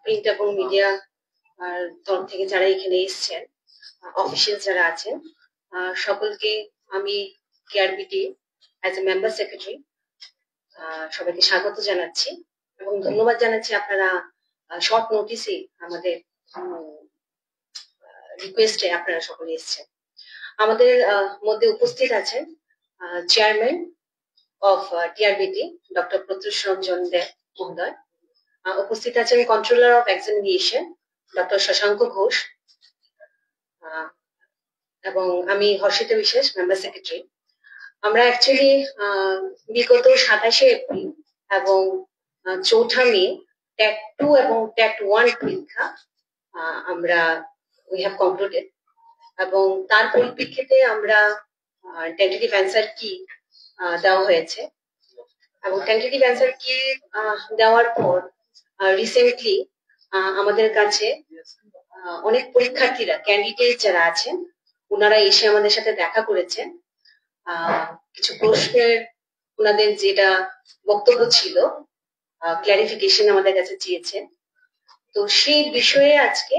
Print এবং media তরফ থেকে যারা এখানে এসেছেন, অফিসিয়াল যারা আছেন, সকলকে আমি কেআরবিটি অ্যাজ এ মেম্বার সেক্রেটারি সবাইকে স্বাগত জানাচ্ছি এবং ধন্যবাদ জানাচ্ছি আপনারা শর্ট নোটিসে আমাদের রিকোয়েস্টে আপনারা সকলে এসেছেন। আমাদের মধ্যে উপস্থিত আছেন chairman of TRBT doctor Pratyush Ranjan Deb মহোদয়, উপস্থিত আছেন controller of examination doctor Shashank Ghosh, এবং আমি হর্ষিতা বিশ্বাস, মেম্বার সেক্রেটারি। আমরা অ্যাকচুয়ালি বিগত 27শে এপ্রিল এবং 4 মে ট্যাট 2 এবং ট্যাট 1 পরীক্ষা আমরা উই হ্যাভ কনক্লুডেড, এবং তার পরিপ্রেক্ষিতে আমরা টেন্টেটিভ অ্যান্সার কি দেওয়া হয়েছে, এবং টেন্টেটিভ অ্যান্সার কি দেওয়ার পর রিসেন্টলি আমাদের কাছে অনেক পরীক্ষার্থীরা, ক্যান্ডিডেট যারা আছেন, ওনারা এসে আমাদের সাথে দেখা করেছেন। কিছু প্রশ্নের ওনাদের যেটা বক্তব্য ছিল, ক্লারিফিকেশন আমাদের কাছে চেয়েছেন। তো সেই বিষয়ে আজকে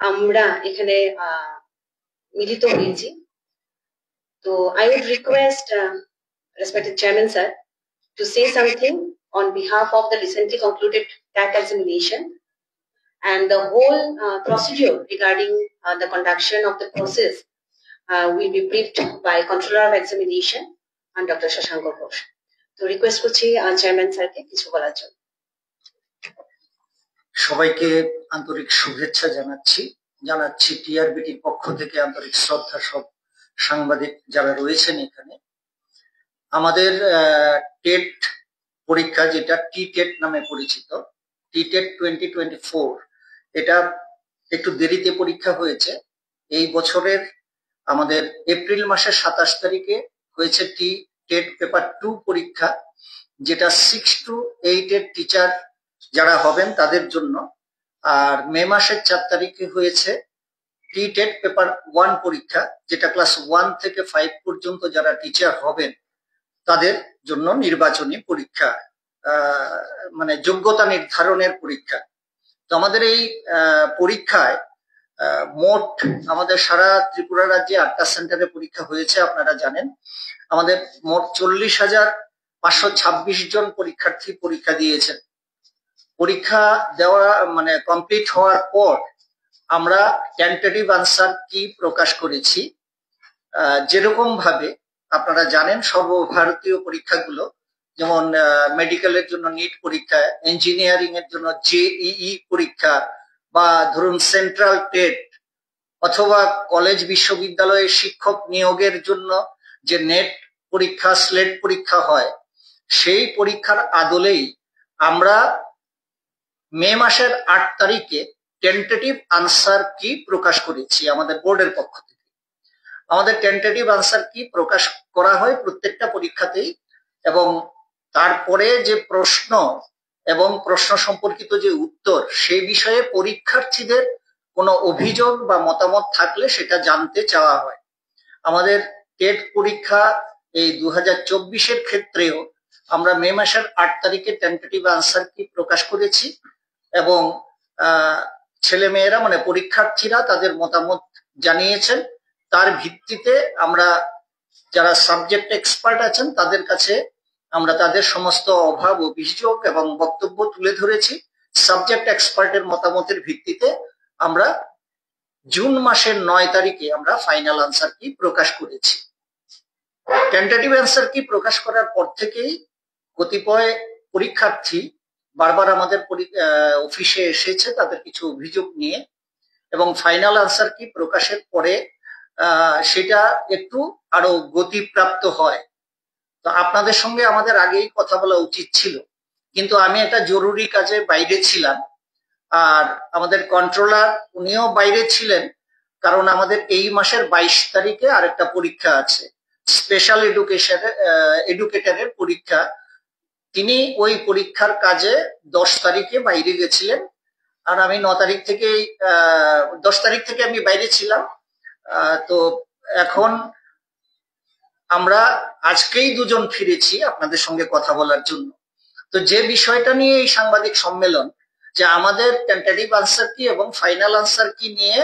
আমরা এখানে মিলিত হয়েছি। তো I would request respected chairman sir to say something on behalf of the recently concluded TAT examination and the whole procedure regarding the conduction of the process will be briefed by controller of examination and Dr. Shashank Ghosh. তো request করছি chairman স্যারকে কিছু বলার জন্য। সবাইকে আন্তরিক শুভেচ্ছা জানাচ্ছি টিআরবিটির পক্ষ থেকে আন্তরিক শ্রদ্ধা সব সাংবাদিক যারা রয়েছেন এখানে। আমাদের টেট পরীক্ষা, যেটা টি টেট নামে পরিচিত, টি টেট 2024, এটা একটু দেরিতে পরীক্ষা হয়েছে। এই বছরের আমাদের এপ্রিল মাসের 27 তারিখে হয়েছে টি টেট পেপার 2 পরীক্ষা, যেটা 6 to 8 এর টিচার যারা হবেন তাদের জন্য। আর মে মাসের 4 তারিখে হয়েছে টি টেট পেপার 1 পরীক্ষা, যেটা ক্লাস 1 থেকে 5 পর্যন্ত যারা টিচার হবেন তাদের জন্য নির্বাচনী পরীক্ষা, মানে যোগ্যতা নির্ধারণের পরীক্ষা। তো আমাদের এই পরীক্ষায় মোট আমাদের সারা ত্রিপুরা রাজ্যে 8টা সেন্টারে পরীক্ষা হয়েছে, আপনারা জানেন। আমাদের মোট 40,526 জন পরীক্ষার্থী পরীক্ষা দিয়েছেন। পরীক্ষা দেওয়া মানে কমপ্লিট হওয়ার পর আমরা টেন্টেটিভ আনসার কি প্রকাশ করেছি। যেরকম ভাবে আপনারা জানেন, সর্বভারতীয় পরীক্ষাগুলো, যেমন মেডিকেলের জন্য নিট পরীক্ষা, ইঞ্জিনিয়ারিং এর জন্য জেইই পরীক্ষা, বা ধরুন সেন্ট্রাল টেট, অথবা কলেজ বিশ্ববিদ্যালয়ে শিক্ষক নিয়োগের জন্য যে নেট পরীক্ষা, স্লেট পরীক্ষা হয়, সেই পরীক্ষার আদলেই আমরা মে মাসের 8 তারিখে টেন্টেটিভ আনসার কি প্রকাশ করেছি আমাদের বোর্ডের পক্ষ থেকে। আমাদের টেন্টেটিভ আনসার কি প্রকাশ করা হয় প্রত্যেকটা পরীক্ষাতেই, এবং তারপরে যে প্রশ্ন এবং প্রশ্ন সম্পর্কিত যে উত্তর, সেই বিষয়ে পরীক্ষার্থীদের কোনো অভিযোগ বা মতামত থাকলে সেটা জানতে চাওয়া হয়। আমাদের টেট পরীক্ষা এই 2024-এর ক্ষেত্রেও আমরা মে মাসের 8 তারিখে টেন্টেটিভ আনসার কি প্রকাশ করেছি, এবং ছেলেমেয়েরা মানে পরীক্ষার্থীরা তাদের মতামত জানিয়েছেন। তার ভিত্তিতে আমরা যারা সাবজেক্ট এক্সপার্ট আছেন তাদের কাছে আমরা তাদের সমস্ত অভাব, অভিযোগ এবং বক্তব্য তুলে ধরেছি। সাবজেক্ট এক্সপার্টের মতামতের ভিত্তিতে আমরা জুন মাসের 9 তারিখে আমরা ফাইনাল আনসার কি প্রকাশ করেছি। টেন্টেটিভ আনসার কি প্রকাশ করার পর থেকেই কতিপয় পরীক্ষার্থী বারবার আমাদের অফিসে এসেছে তাদের কিছু অভিযোগ নিয়ে, এবং ফাইনাল আনসার কি প্রকাশের পরে সেটা একটু আরো গতিপ্রাপ্ত হয়। তো আপনাদের সঙ্গে আমাদের আগেই কথা বলা উচিত ছিল, কিন্তু আমি একটা জরুরি কাজে বাইরে ছিলাম, আর আমাদের কন্ট্রোলার উনিও বাইরে ছিলেন, কারণ আমাদের এই মাসের 22 তারিখে আরেকটা পরীক্ষা আছে, স্পেশাল এডুকেটরের পরীক্ষা। তিনি ওই পরীক্ষার কাজে 10 তারিখে বাইরে গেছিলেন, আর আমি 9 তারিখ থেকে 10 তারিখ থেকে আমি বাইরে ছিলাম। তো এখন আমরা আজকেই দুজন ফিরেছি আপনাদের সঙ্গে কথা বলার জন্য। তো যে বিষয়টা নিয়ে এই সাংবাদিক সম্মেলন, যে আমাদের টেন্টেটিভ আনসার কি এবং ফাইনাল আনসার কি নিয়ে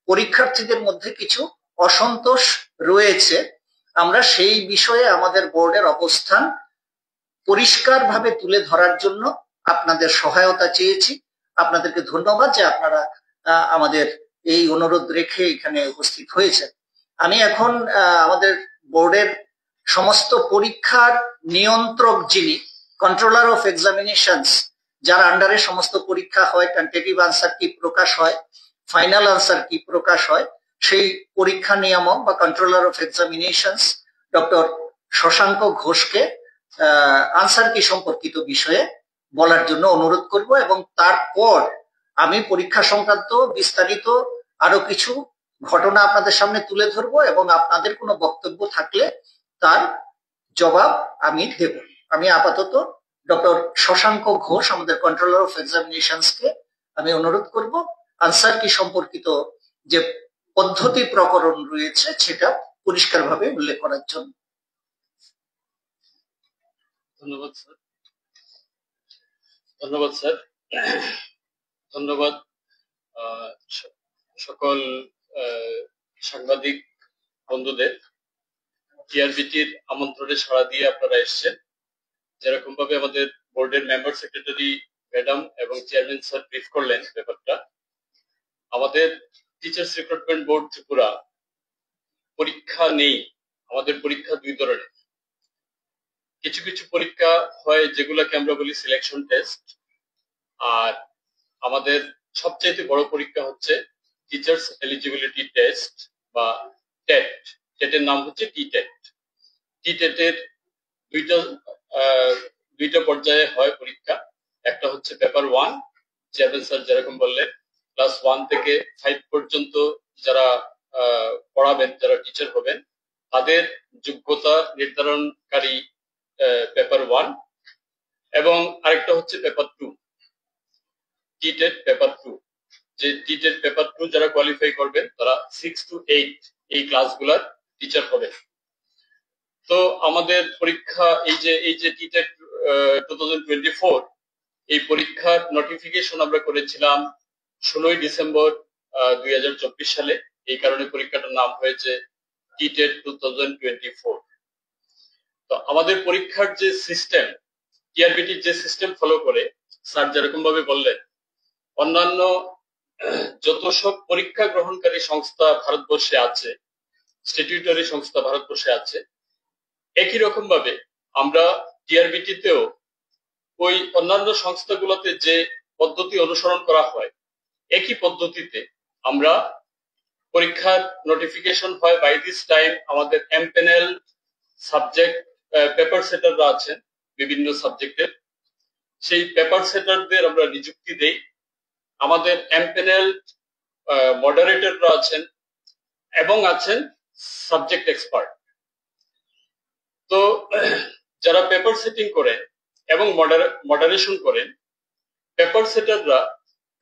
পরীক্ষার্থীদের মধ্যে কিছু অসন্তোষ রয়েছে। আমরা সেই বিষয়ে আমাদের বোর্ডের অবস্থান পরিষ্কারভাবে তুলে ধরার জন্য আপনাদের সহায়তা চেয়েছি। আপনাদেরকে ধন্যবাদ যে আপনারা আমাদের এই অনুরোধ রেখে এখানে উপস্থিত হয়েছেন। আমি এখন আমাদের বোর্ডের সমস্ত পরীক্ষার নিয়ন্ত্রক যিনি কন্ট্রোলার অফ এক্সামিনেশনস, যার আন্ডারে সমস্ত পরীক্ষা হয়, টেন্টেটিভ আনসার কি প্রকাশ হয়, ফাইনাল আনসার কি প্রকাশ হয়, সেই পরীক্ষা নিয়ামক বা controller of examinations doctor Shashanka ঘোষকে আনসার কি সম্পর্কিত বিষয়ে বলার জন্য অনুরোধ করব, এবং তারপর আমি পরীক্ষা সংক্রান্ত বিস্তারিত আরো কিছু ঘটনা আপনাদের সামনে তুলে ধরবো এবং আপনাদের কোনো বক্তব্য থাকলে তার জবাব আমি দেব। আমি আপাতত ডক্টর শশাঙ্ক ঘোষ, আমাদের কন্ট্রোলার অফ এক্সামিনেশনসকে আমি অনুরোধ করব আনসার কি সম্পর্কিত যে পদ্ধতি প্রকরণ রয়েছে সেটা পরিষ্কারভাবে উল্লেখ করার জন্য। ধন্যবাদ স্যার। ধন্যবাদ স্যার। ধন্যবাদ সকল সাংবাদিক বন্ধুদের। টিআরবিটির আমন্ত্রণে সাড়া দিয়ে আপনারা এসেছেন। যেরকম ভাবে আমাদের বোর্ডের মেম্বার সেক্রেটারি ম্যাডাম এবং চেয়ারম্যান স্যার ব্রিফ করলেন ব্যাপারটা, আমাদের টিচার্স রিক্রুটমেন্ট বোর্ড ত্রিপুরা পরীক্ষা নেই। আমাদের পরীক্ষা দুই ধরনের। কিছু কিছু পরীক্ষা হয় যেগুলোকে আমরা বলি সিলেকশন টেস্ট, আর আমাদের সবচেয়ে বড় পরীক্ষা হচ্ছে টিচার্স এলিজিবিলিটি টেস্ট বা টেট। টেটের নাম হচ্ছে টি-টেট। টি-টেটের দুইটা পর্যায়ে হয় পরীক্ষা। একটা হচ্ছে পেপার 1, চেয়ারম্যান স্যার যেরকম বললেন, ক্লাস 1 থেকে 5 পর্যন্ত যারা পড়াবেন, যারা টিচার হবেন, তাদের যোগ্যতা নির্ধারণকারী পেপার 1, এবং আরেকটা হচ্ছে পেপার 2, টি-টেট পেপার 2। যে টি-টেট পেপার 2 যারা কোয়ালিফাই করবেন তারা 6 to 8 এই ক্লাসগুলোর টিচার হবেন। তো আমাদের পরীক্ষা এই যে টি-টেট 2024, এই পরীক্ষার নোটিফিকেশন আমরা করেছিলাম 16 ডিসেম্বর 2024 সালে। এই কারণে পরীক্ষাটার নাম হয়েছে টি-টেট 2024। তো আমাদের পরীক্ষার যে সিস্টেম, টিআরবিটির যে সিস্টেম ফলো করে, স্যার যেরকম ভাবে বললেন, অন্যান্য যত সব পরীক্ষা গ্রহণকারী সংস্থা ভারতবর্ষে আছে, স্ট্যাটিউটরি সংস্থা ভারতবর্ষে আছে, একই রকম ভাবে আমরা টিআরবিটিতেও ওই অন্যান্য সংস্থাগুলোতে যে পদ্ধতি অনুসরণ করা হয়, একই পদ্ধতিতে আমরা পরীক্ষার নোটিফিকেশন হয়। বাই দিস টাইম আমাদের এমপ্যানেল সাবজেক্ট পেপার সেটাররা আছেন বিভিন্ন সাবজেক্টের, সেই পেপার সেটারদের আমরা নিযুক্তি দেই। আমাদের এমপ্যানেল মডারেটররা আছেন এবং আছেন সাবজেক্ট এক্সপার্ট। তো যারা পেপার সেটিং করেন এবং মডারেশন করেন, পেপার সেটাররা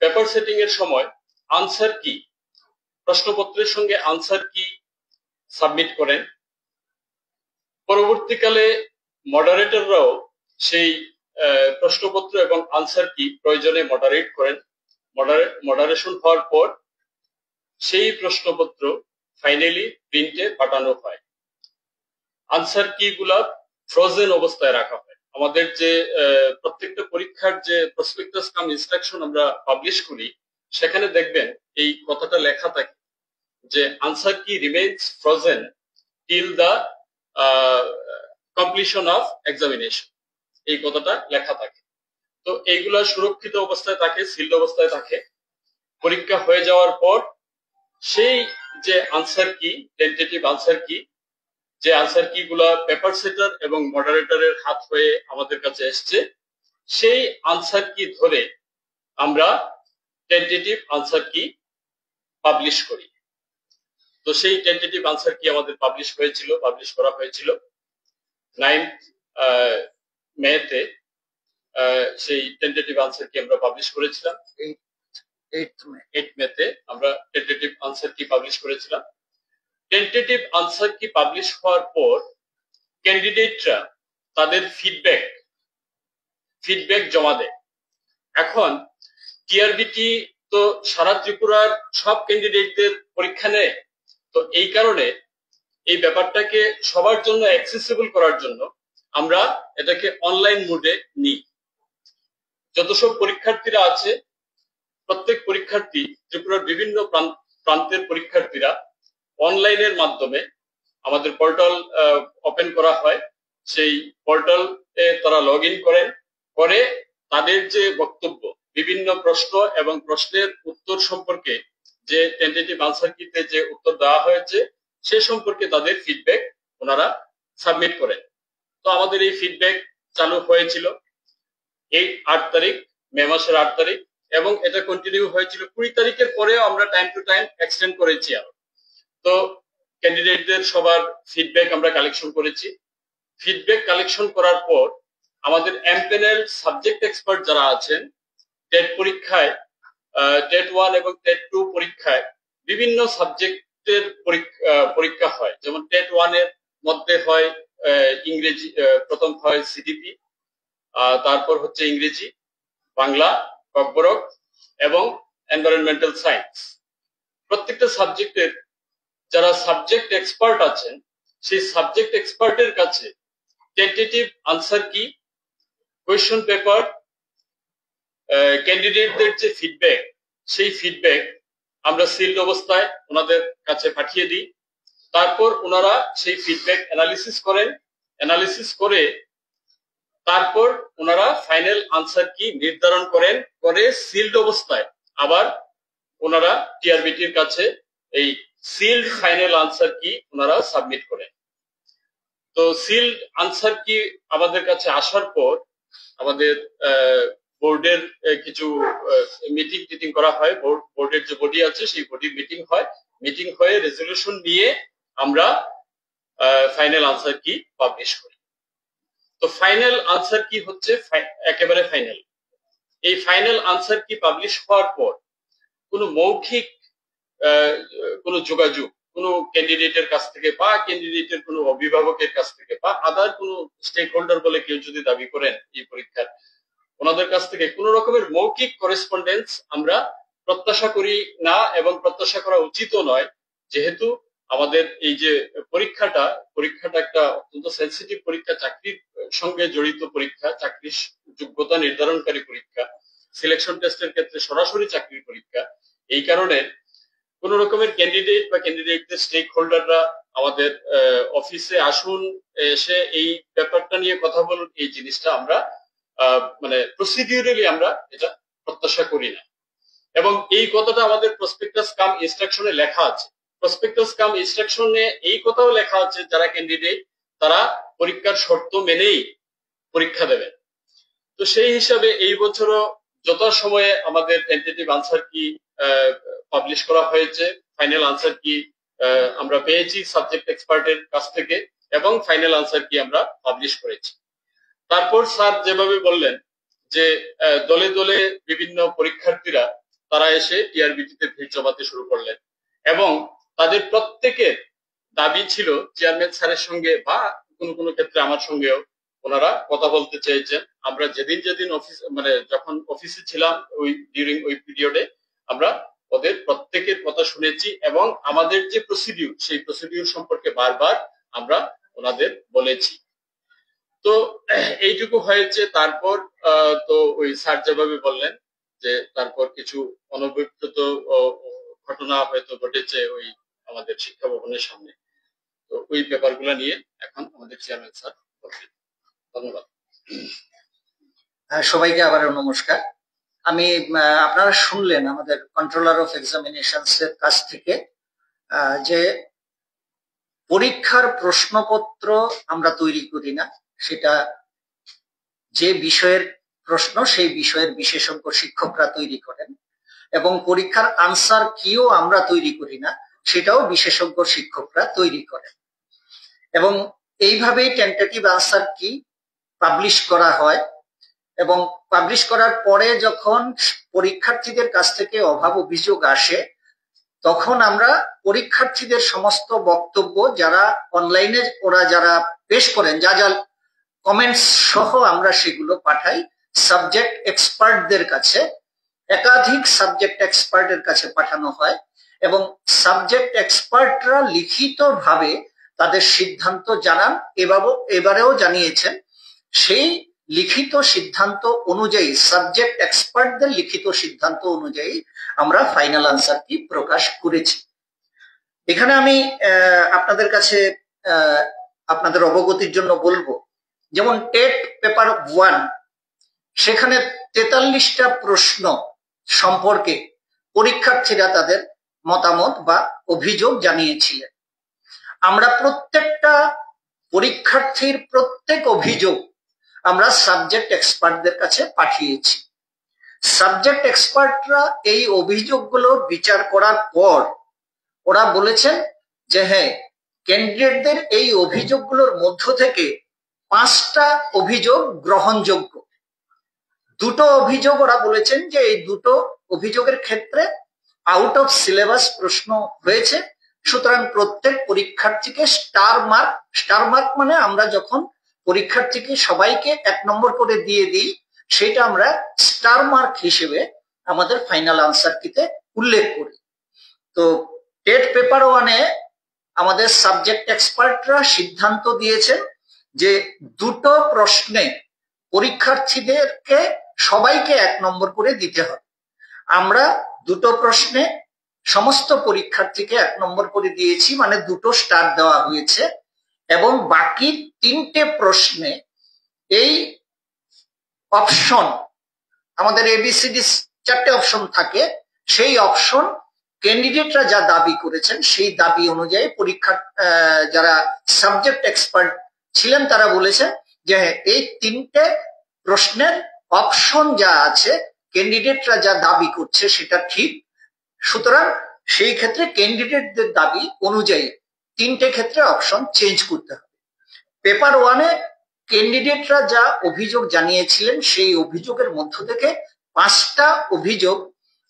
পেপার সেটিং এর সময় আনসার কি, প্রশ্নপত্রের সঙ্গে আনসার কি সাবমিট করেন। পরবর্তীকালে মডারেটররাও সেই প্রশ্নপত্র এবং আনসার কি প্রয়োজনে মডারেট করেন। মডারেশন হওয়ার পর সেই প্রশ্নপত্র ফাইনালি প্রিন্টে পাঠানো হয়। আনসার কি গুলা ফ্রোজেন অবস্থায় রাখা হয়। আমাদের যে প্রত্যেকটা পরীক্ষার যে প্রসপেক্টাস কাম ইনস্ট্রাকশন আমরা পাবলিশ করি, সেখানে দেখবেন এই কথাটা লেখা থাকে যে আনসার কি remains frozen till the completion of examination, এই কথাটা লেখা থাকে। তো এইগুলা সুরক্ষিত অবস্থায় থাকে, সিলড অবস্থায় থাকে। পরীক্ষা হয়ে যাওয়ার পর সেই যে আনসার কি, টেন্টেটিভ আনসার কি, যে আনসার কি গুলা পেপার সেটার এবং মডারেটরের হাত হয়ে আমাদের কাছে এসছে, সেই আনসার কি ধরে আমরা টেন্টেটিভ আনসার কি পাবলিশ করি। তো সেই টেন্টেটিভ আনসার কি আমাদের পাবলিশ করা হয়েছিল 9 মেতে। সেই টেন্টেটিভ আনসার কি আমরা পাবলিশ করেছিলাম 8 মেতে আমরা টেন্টেটিভ আনসার কি পাবলিশ করেছিলাম। টেন্টেটিভ আনসার কি পাবলিশ হওয়ার পর ক্যান্ডিডেটরা তাদের ফিডব্যাক জমা দেয়। এখন টিআরবিটি তো সারা ত্রিপুরার সব ক্যান্ডিডেটদের পরীক্ষা নেয়, তো এই কারণে এই ব্যাপারটাকে সবার জন্য অ্যাক্সেসিবল করার জন্য আমরা এটাকে অনলাইন মোডে নিই। যত সব পরীক্ষার্থীরা আছে, প্রত্যেক পরীক্ষার্থী, ত্রিপুরার বিভিন্ন প্রান্তের পরীক্ষার্থীরা অনলাইনের মাধ্যমে আমাদের পোর্টাল ওপেন করা হয়, সেই পোর্টাল তারা লগ ইন করে তাদের যে বক্তব্য, বিভিন্ন প্রশ্ন এবং প্রশ্নের উত্তর সম্পর্কে যে টেন্টেটিভ আনসার কিতে যে উত্তর দেওয়া হয়েছে সে সম্পর্কে তাদের ফিডব্যাক ওনারা সাবমিট করেন। তো আমাদের এই ফিডব্যাক চালু হয়েছিল এই 8 তারিখ, মে মাসের 8 তারিখ, এবং এটা কন্টিনিউ হয়েছিল 20 তারিখের পরেও আমরা টাইম টু টাইম এক্সটেন্ড করেছি আরো। তো ক্যান্ডিডেটদের সবার ফিডব্যাক আমরা কালেকশন করেছি। ফিডব্যাক কালেকশন করার পর আমাদের এমপ্যানেল সাবজেক্ট এক্সপার্ট যারা আছেন, টেট পরীক্ষায়, টেট 1 এবং টেট 2 পরীক্ষায় বিভিন্ন সাবজেক্টের পরীক্ষা হয়। যেমন টেট 1 এর মধ্যে হয় ইংরেজি, প্রথম হয় সিডিপি, তারপর হচ্ছে ইংরেজি, বাংলা, ককবরক এবং এনভায়রনমেন্টাল সায়েন্স। প্রত্যেকটা সাবজেক্টের যারা সাবজেক্ট এক্সপার্ট আছেন, সেই সাবজেক্ট এক্সপার্টের কাছে টেন্টেটিভ আনসার কি, কোয়েশ্চন পেপার, ক্যান্ডিডেটদের যে ফিডব্যাক, সেই ফিডব্যাক আমরা সিলড অবস্থায় ওনাদের কাছে পাঠিয়ে দিই। তারপর ওনারা সেই ফিডব্যাক অ্যানালিসিস করেন, অ্যানালিসিস করে তারপর ওনারা ফাইনাল আনসার কি নির্ধারণ করে সিলড অবস্থায় আবার ওনারা টিআরবিটির কাছে এই সিলড ফাইনাল আনসার কি ওনারা সাবমিট করেন। তো সিলড আনসার কি আমাদের কাছে আসার পর আমাদের বোর্ডের কিছু মিটিং করা হয়, বোর্ডের যে বডি আছে সেই বডির মিটিং হয়ে রেজলিউশন নিয়ে আমরা ফাইনাল আনসার কি পাবলিশ করি। তো ফাইনাল আনসার কি হচ্ছে একেবারে ফাইনাল। এই ফাইনাল আনসার কি পাবলিশ হওয়ার পর কোনো মৌখিক কোনো যোগাযোগ কোনো ক্যান্ডিডেটের কাছ থেকে বা ক্যান্ডিডেটের কোনো অভিভাবকের কাছ থেকে বা আদার কোনো স্টেক হোল্ডার বলে কেউ যদি দাবি করেন এই পরীক্ষার, ওনাদের কাছ থেকে কোনো রকমের মৌখিক করেসপন্ডেন্স আমরা প্রত্যাশা করি না এবং প্রত্যাশা করা উচিতও নয়, যেহেতু আমাদের এই যে পরীক্ষাটা একটা অত্যন্ত সেন্সিটিভ পরীক্ষা, চাকরির সঙ্গে জড়িত পরীক্ষা, চাকরির যোগ্যতা নির্ধারণকারী পরীক্ষা, সিলেকশন টেস্টের ক্ষেত্রে সরাসরি চাকরির পরীক্ষা। এই কারণে কোন রকমের ক্যান্ডিডেট বা ক্যান্ডিডেটদের স্টেক হোল্ডাররা আমাদের অফিসে আসুন, এসে এই ব্যাপারটা নিয়ে কথা বলুন, এই জিনিসটা আমরা মানে প্রসিডিউরালি আমরা এটা প্রত্যাশা করি না। এবং এই কথাটা আমাদের প্রসপেক্টাস কাম ইনস্ট্রাকশনে লেখা আছে। প্রসপেক্টাস কাম ইনস্ট্রাকশনে এই কথাও লেখা আছে যারা ক্যান্ডিডেট তারা পরীক্ষার শর্ত মেনেই পরীক্ষা দেবেন। তো সেই হিসাবে এই বছরও যথাসময়ে আমাদের টেন্টেটিভ আনসার কি পাবলিশ করা হয়েছে, ফাইনাল আনসার কি আমরা পেয়েছি সাবজেক্ট এক্সপার্টের কাছ থেকে এবং ফাইনাল আনসার কি আমরা পাবলিশ করেছি। তারপর স্যার যেভাবে বললেন যে দলে দলে বিভিন্ন পরীক্ষার্থীরা তারা এসে টিআরবিটিতে ভিড় জমাতে শুরু করলেন এবং তাদের প্রত্যেকের দাবি ছিল চেয়ারম্যান স্যারের সঙ্গে বা কোনো ক্ষেত্রে আমার সঙ্গেও ওনারা কথা বলতে চেয়েছেন। আমরা যেদিন অফিস মানে যখন অফিসে ছিলাম ডিউরিং ওই পিরিয়ডে আমরা ওদের প্রত্যেকের কথা শুনেছি এবং আমাদের যে প্রসিডিউর সেই প্রসিডিউর সম্পর্কে বারবার আমরা ওনাদের বলেছি। তো এইটুকু হয়েছে। তারপর তো ওই স্যার যেভাবে বললেন যে তারপর কিছু অনভিপ্রেত ঘটনা হয়তো ঘটেছে ওই আমাদের শিক্ষা ভবনের সামনে। তো ওই ব্যাপারগুলো নিয়ে এখন আমাদের চেয়ারম্যান স্যার বলবেন। ধন্যবাদ। সবাইকে আবারও নমস্কার। আমি আপনারা শুনলেন আমাদের কন্ট্রোলার অফ এক্সামিনেশনস এর কাছ থেকে যে পরীক্ষার প্রশ্নপত্র আমরা তৈরি করি না, সেটা যে বিষয়ের প্রশ্ন সেই বিষয়ের বিশেষজ্ঞ শিক্ষকরা তৈরি করেন, এবং পরীক্ষার আনসার কিও আমরা তৈরি করি না, সেটাও বিশেষজ্ঞ শিক্ষকরা তৈরি করেন। এবং এইভাবেই টেন্টেটিভ আনসার কি পাবলিশ করা হয় এবং পাবলিশ করার পরে যখন পরীক্ষার্থীদের কাছ থেকে অভাব অভিযোগ আসে তখন আমরা পরীক্ষার্থীদের সমস্ত বক্তব্য যারা অনলাইনে ওরা যারা পেশ করেন যা যা কমেন্টস সহ আমরা সেগুলো পাঠাই সাবজেক্ট এক্সপার্টদের কাছে, একাধিক সাবজেক্ট এক্সপার্টের কাছে পাঠানো হয় এবং সাবজেক্ট এক্সপার্টরা লিখিতভাবে তাদের সিদ্ধান্ত জানান, এবারেও জানিয়েছেন। সেই লিখিত সিদ্ধান্ত অনুযায়ী, সাবজেক্ট এক্সপার্টদের লিখিত সিদ্ধান্ত অনুযায়ী আমরা ফাইনাল আনসার কি প্রকাশ করেছি। এখানে আমি আপনাদের কাছে আপনাদের অবগতির জন্য বলবো, যেমন টেট পেপার 1 সেখানে 43টা প্রশ্ন সম্পর্কে পরীক্ষার্থীরা তাদের মতামত বা অভিযোগ জানিয়েছিলেন। আমরা প্রত্যেকটা পরীক্ষার্থীর প্রত্যেক অভিযোগ আমরা সাবজেক্ট এক্সপার্টদের কাছে পাঠিয়েছি। সাবজেক্ট এক্সপার্টরা এই অভিযোগগুলো বিচার করার পর ওরা বলেছেন যে হ্যাঁ, ক্যান্ডিডেটদের এই অভিযোগগুলোর মধ্য থেকে 5টা অভিযোগ গ্রহণযোগ্য। 2টো অভিযোগ ওরা বলেছেন যে এই 2টো অভিযোগের ক্ষেত্রে আউট অফ সিলেবাস প্রশ্ন হয়েছে, সুতরাং প্রত্যেক পরীক্ষার্থীকে স্টার মার্ক মানে আমরা যখন পরীক্ষার্থীকে সবাইকে 1 নম্বর করে দিয়ে দিই, সেটা আমরা স্টার মার্ক হিসেবে আমাদের ফাইনাল আনসার কিতে উল্লেখ করি। তো টেট পেপার 1-এ আমাদের সাবজেক্ট এক্সপার্টরা সিদ্ধান্ত দিয়েছেন যে 2টো প্রশ্নে পরীক্ষার্থীদেরকে সবাইকে 1 নম্বর করে দিতে হবে। আমরা 2টো প্রশ্নে সমস্ত পরীক্ষার্থীকে 1 নম্বর করে দিয়েছি, মানে 2টো স্টার দেওয়া হয়েছে। এবং বাকি 3টে প্রশ্নে এই অপশন, আমাদের এবিসিডি 4টে অপশন থাকে, সেই অপশন ক্যান্ডিডেটরা যা দাবি করেছেন সেই দাবি অনুযায়ী যারা সাবজেক্ট এক্সপার্ট ছিলেন তারা বলেছেন যে এই 3টে প্রশ্নের অপশন যা আছে ক্যান্ডিডেটরা যা দাবি করছে সেটা ঠিক, সুতরাং সেই ক্ষেত্রে ক্যান্ডিডেটদের দাবি অনুযায়ী 3টে ক্ষেত্রে অপশন চেঞ্জ করতে হবে। পেপার 1-এ ক্যান্ডিডেটরা যা অভিযোগ জানিয়েছিলেন সেই অভিযোগের মধ্য থেকে 5টা অভিযোগ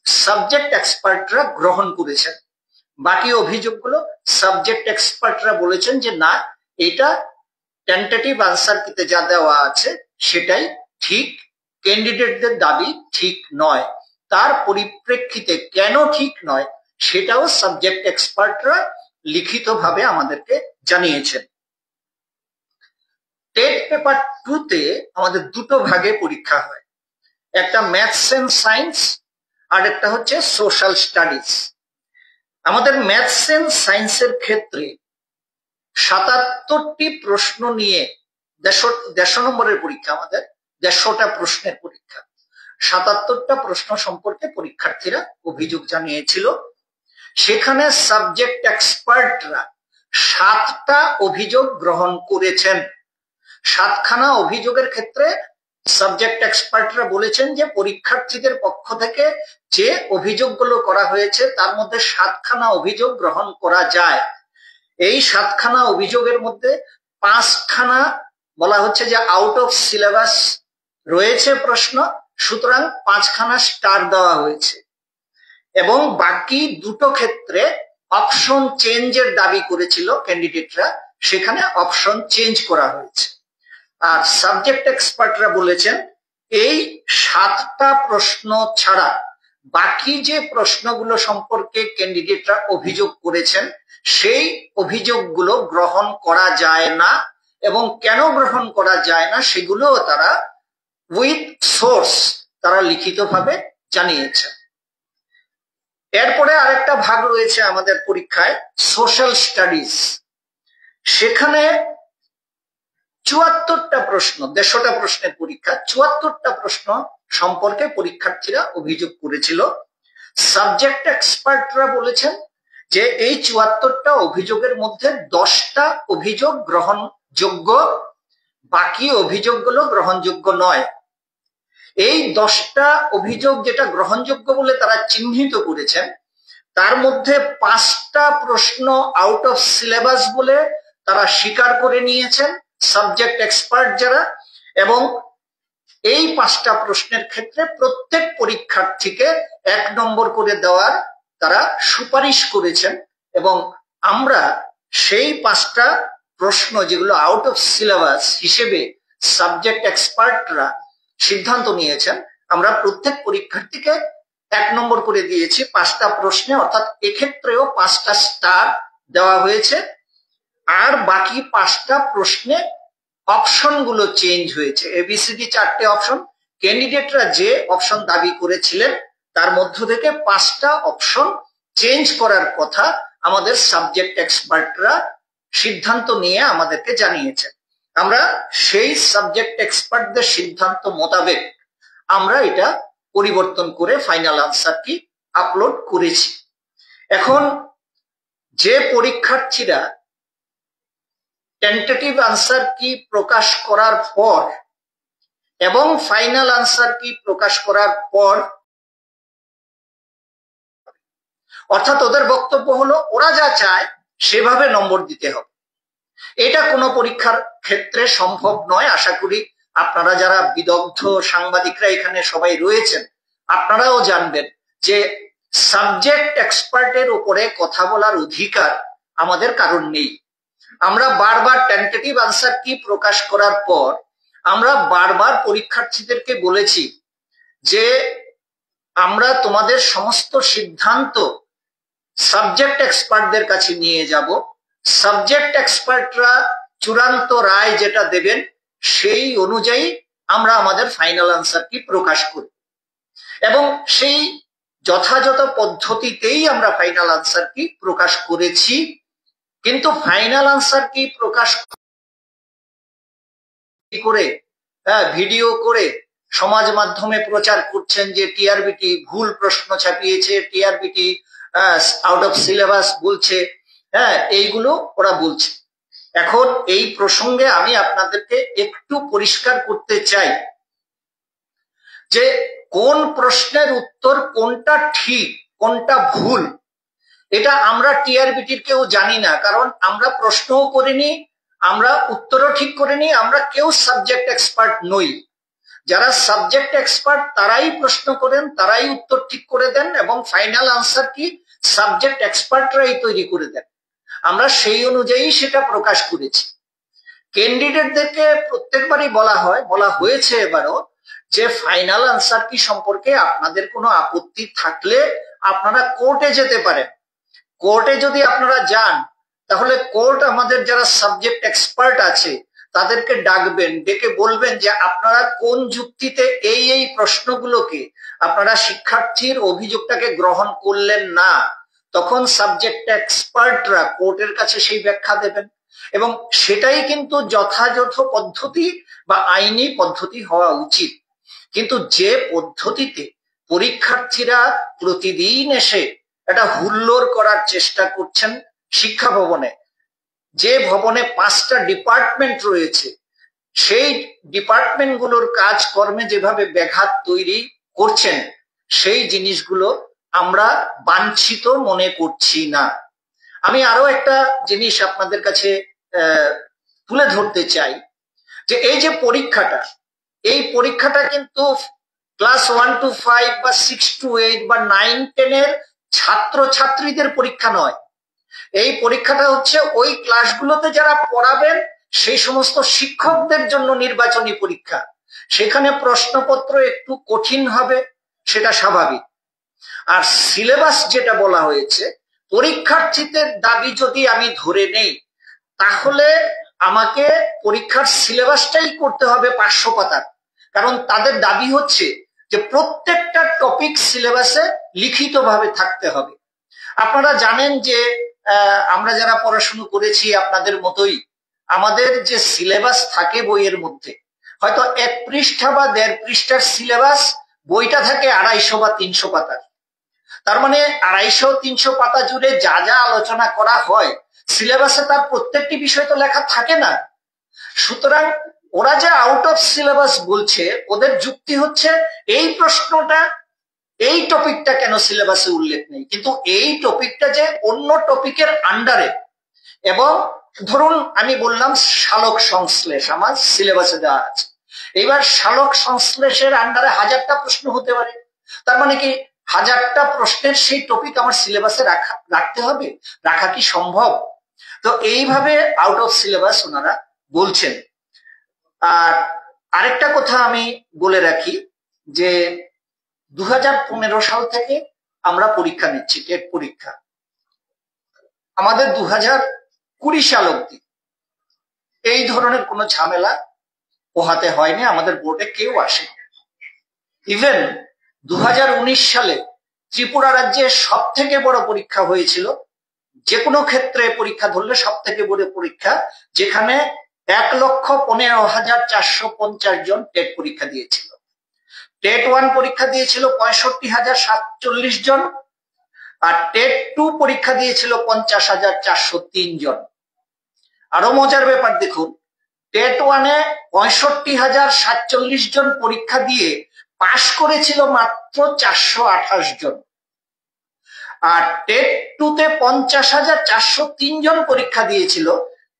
সাবজেক্ট এক্সপার্টরা গ্রহণ করেছেন। বাকি অভিযোগগুলো সাবজেক্ট এক্সপার্টরা বলেছেন যে না, এটা টেন্টেটিভ আনসার কিতে যা দেওয়া আছে সেটাই ঠিক, ক্যান্ডিডেটদের দাবি ঠিক নয়। তার পরিপ্রেক্ষিতে কেন ঠিক নয় সেটাও সাবজেক্ট এক্সপার্টরা লিখিতভাবে আমাদেরকে জানিয়েছেন। টেট পেপার 2-তে আমাদের 2টো ভাগে পরীক্ষা হয়, একটা ম্যাথস এন্ড সায়েন্স আর একটা হচ্ছে সোশ্যাল স্টাডিজ। আমাদের ম্যাথস এন্ড সায়েন্সের ক্ষেত্রে 77টি প্রশ্ন নিয়ে 150 নম্বরের পরীক্ষা, আমাদের 150টা প্রশ্নের পরীক্ষা। 77টা প্রশ্ন সম্পর্কে পরীক্ষার্থীরা অভিযোগ জানিয়েছিল। সেখানে সাবজেক্ট এক্সপার্টরা 7টা অভিযোগ গ্রহণ করেছেন। 7খানা অভিযোগের ক্ষেত্রে সাবজেক্ট এক্সপার্টরা বলেছেন যে পরীক্ষার্থীদের পক্ষ থেকে যে অভিযোগগুলো করা হয়েছে তার মধ্যে 7খানা অভিযোগ গ্রহণ করা যায়। এই 7খানা অভিযোগের মধ্যে 5খানা বলা হচ্ছে যে আউট অফ সিলেবাস রয়েছে প্রশ্ন, সুতরাং 5খানা স্টার দেওয়া হয়েছে। এবং বাকি 2টো ক্ষেত্রে অপশন চেঞ্জের দাবি করেছিল ক্যান্ডিডেটরা, সেখানে অপশন চেঞ্জ করা হয়েছে। আর সাবজেক্ট এক্সপার্টরা বলেছেন এই 7টা প্রশ্ন ছাড়া বাকি যে প্রশ্নগুলো সম্পর্কে ক্যান্ডিডেটরা অভিযোগ করেছেন সেই অভিযোগগুলো গ্রহণ করা যায় না, এবং কেন গ্রহণ করা যায় না সেগুলো তারা উইথ সোর্স তারা লিখিতভাবে জানিয়েছেন। এরপরে আরেকটা ভাগ রয়েছে আমাদের পরীক্ষায় সোশ্যাল স্টাডিজ। সেখানে 74টা প্রশ্ন, 150টা প্রশ্নের পরীক্ষা, 74টা প্রশ্ন সম্পর্কে পরীক্ষার্থীরা অভিযোগ করেছিল। সাবজেক্ট এক্সপার্টরা বলেছেন যে এই 74টা অভিযোগের মধ্যে 10টা অভিযোগ গ্রহণযোগ্য, বাকি অভিযোগগুলো গ্রহণযোগ্য নয়। এই 10টা অভিযোগ যেটা গ্রহণযোগ্য বলে তারা চিহ্নিত করেছেন, তার মধ্যে 5টা প্রশ্ন আউট অফ সিলেবাস বলে তারা স্বীকার করে নিয়েছেন সাবজেক্ট এক্সপার্ট যারা, এবং এই 5টা প্রশ্নের ক্ষেত্রে প্রত্যেক পরীক্ষার্থীকে 1 নম্বর করে দেওয়ার তারা সুপারিশ করেছেন। এবং আমরা সেই 5টা প্রশ্ন যেগুলো আউট অফ সিলেবাস হিসেবে সাবজেক্ট এক্সপার্টরা সিদ্ধান্ত নিয়েছেন, আমরা প্রত্যেক পরীক্ষার্থীকে 1 নম্বর করে দিয়েছি 5টা প্রশ্নে, অর্থাৎ এক্ষেত্রেও 5টা স্টার দেওয়া হয়েছে। আর বাকি 5টা প্রশ্নে অপশন গুলো চেঞ্জ হয়েছে। এবিসিডি 4টে অপশন, ক্যান্ডিডেটরা যে অপশন দাবি করেছিলেন তার মধ্য থেকে 5টা অপশন চেঞ্জ করার কথা আমাদের সাবজেক্ট এক্সপার্টরা সিদ্ধান্ত নিয়ে আমাদেরকে জানিয়েছেন। আমরা সেই সাবজেক্ট এক্সপার্টদের সিদ্ধান্ত মোতাবেক আমরা এটা পরিবর্তন করে ফাইনাল আনসার কি আপলোড করেছি। এখন যে পরীক্ষার্থীরা টেন্টেটিভ আনসার কি প্রকাশ করার পর এবং ফাইনাল আনসার কি প্রকাশ করার পর, অর্থাৎ ওদের বক্তব্য হলো ওরা যা চায় সেভাবে নম্বর দিতে হবে, এটা কোনো পরীক্ষার ক্ষেত্রে সম্ভব নয়। আশা করি আপনারা যারা বিদগ্ধ সাংবাদিকরা এখানে সবাই রয়েছেন, আপনারাও জানবেন যে সাবজেক্ট এক্সপার্টের উপরে কথা বলার অধিকার আমাদের কারণ নেই। আমরা বারবার টেন্টেটিভ আনসার কি প্রকাশ করার পর আমরা বারবার পরীক্ষার্থীদেরকে বলেছি যে আমরা তোমাদের সমস্ত সিদ্ধান্ত সাবজেক্ট এক্সপার্টদের কাছে নিয়ে যাব, সাবজেক্ট এক্সপার্টরা চূড়ান্ত রায় যেটা দেবেন সেই অনুযায়ী আমরা আমাদের ফাইনাল আনসার কি প্রকাশ করি এবং সেই যথাযথ পদ্ধতিতেই আমরা ফাইনাল আনসার কি প্রকাশ করেছি। কিন্তু ফাইনাল আনসার কি প্রকাশ করে ভিডিও করে সমাজ মাধ্যমে প্রচার করছেন যে টিআরবিটি ভুল প্রশ্ন ছাপিয়েছে, টিআরবিটি আউট অফ সিলেবাস বলছে, এইগুলো ওরা বলছে। এখন এই প্রসঙ্গে আমি আপনাদেরকে একটু পরিষ্কার করতে চাই যে কোন প্রশ্নের উত্তর কোনটা ঠিক কোনটা ভুল এটা আমরা টিআরবিটির কেউ জানি না, কারণ আমরা প্রশ্নও করিনি, আমরা উত্তরও ঠিক করিনি, আমরা কেউ সাবজেক্ট এক্সপার্ট নই। যারা সাবজেক্ট এক্সপার্ট তারাই প্রশ্ন করেন, তারাই উত্তর ঠিক করে দেন এবং ফাইনাল আনসার কি সাবজেক্ট এক্সপার্টরাই তৈরি করে দেন। আমরা সেই অনুযায়ী সেটা প্রকাশ করেছি। ক্যান্ডিডেটদেরকে প্রত্যেকবারই বলা হয়েছে এবারও যে ফাইনাল আনসার কি সম্পর্কে আপনাদের কোনো আপত্তি থাকলে আপনারা কোর্টে যেতে পারেন। কোর্টে যদি আপনারা যান তাহলে কোর্ট আমাদের যারা সাবজেক্ট এক্সপার্ট আছে তাদেরকে ডাকবেন, ডেকে বলবেন যে আপনারা কোন যুক্তিতে এই প্রশ্নগুলোকে আপনারা শিক্ষার্থীর অভিযোগটাকে গ্রহণ করলেন না। তখন সাবজেক্ট এক্সপার্টরা কোর্টের কাছে সেই ব্যাখ্যা দেবেন এবং সেটাই কিন্তু যথাযথ পদ্ধতি বা আইনি পদ্ধতি হওয়া উচিত। কিন্তু যে পদ্ধতিতে পরীক্ষার্থীরা প্রতিদিন এসে এটা হুল্লোড় করার চেষ্টা করছেন শিক্ষা ভবনে, যে ভবনে 5টা ডিপার্টমেন্ট রয়েছে, সেই ডিপার্টমেন্টগুলোর কাজকর্মে যেভাবে ব্যাঘাত তৈরি করছেন সেই জিনিসগুলো আমরা বাঞ্ছিত মনে করছি না। আমি আরো একটা জিনিস আপনাদের কাছে তুলে ধরতে চাই যে এই যে পরীক্ষাটা, এই পরীক্ষাটা কিন্তু ক্লাস 1 to 5 বা 6 to 8 বা 9-10 এর ছাত্রছাত্রীদের পরীক্ষা নয়। এই পরীক্ষাটা হচ্ছে ওই ক্লাসগুলোতে যারা পড়াবেন সেই সমস্ত শিক্ষকদের জন্য নির্বাচনী পরীক্ষা। সেখানে প্রশ্নপত্র একটু কঠিন হবে, সেটা স্বাভাবিক। আর সিলেবাস যেটা বলা হয়েছে, পরীক্ষার্থীদের দাবি যদি আমি ধরে নেই তাহলে আমাকে পরীক্ষার সিলেবাসটাই করতে হবে 500 পাতার, কারণ তাদের দাবি হচ্ছে যে প্রত্যেকটা টপিক সিলেবাসে লিখিতভাবে থাকতে হবে। আপনারা জানেন যে আমরা যারা পড়াশোনা করেছি আপনাদের মতোই আমাদের যে সিলেবাস থাকে বইয়ের মধ্যে, হয়তো 1 পৃষ্ঠা বা 1.5 পৃষ্ঠার সিলেবাস, বইটা থাকে 250 বা 300 পাতার। তার মানে 250-300 পাতা জুড়ে যা যা আলোচনা করা হয় সিলেবাসে তার প্রত্যেকটি বিষয় তো লেখা থাকে না। সুতরাং ওরা যে আউট অফ সিলেবাস বলছে, ওদের যুক্তি হচ্ছে এই প্রশ্নটা, এই টপিকটা কেন সিলেবাসে উল্লেখ নেই, কিন্তু এই টপিকটা যে অন্য টপিকের আন্ডারে। এবং ধরুন আমি বললাম সালোক সংশ্লেষ আমার সিলেবাসে দেওয়া আছে, এবার সালোক সংশ্লেষের আন্ডারে 1000টা প্রশ্ন হতে পারে। তার মানে কি 1000টা প্রশ্নের সেই টপিক আমার সিলেবাসে রাখতে হবে? রাখা কি সম্ভব? তো এইভাবে আউট অফ সিলেবাস ওনারা বলছেন। আর আরেকটা কথা আমি বলে রাখি যে 2015 সাল থেকে আমরা পরীক্ষা নিচ্ছি, টেট পরীক্ষা। আমাদের 2020 সাল অব্দি এই ধরনের কোনো ঝামেলা পোহাতে হয়নি, আমাদের বোর্ডে কেউ আসেনি। ইভেন 2019 সালে ত্রিপুরা রাজ্যে সব থেকে বড় পরীক্ষা হয়েছিল, যে কোনো ক্ষেত্রে পরীক্ষা ধরলে সব থেকে বড় পরীক্ষা, যেখানে 1,15,450 জন টেট পরীক্ষা দিয়েছিল। টেট 1 পরীক্ষা দিয়েছিল 65,047 জন, আর টেট 2 পরীক্ষা দিয়েছিল 50,403 জন। আরো মজার ব্যাপার দেখুন, টেট 1-এ 65,047 জন পরীক্ষা দিয়ে পাশ করেছিল মাত্র 428 জন, আর টেট 2-তে 50,403 জন পরীক্ষা দিয়েছিল,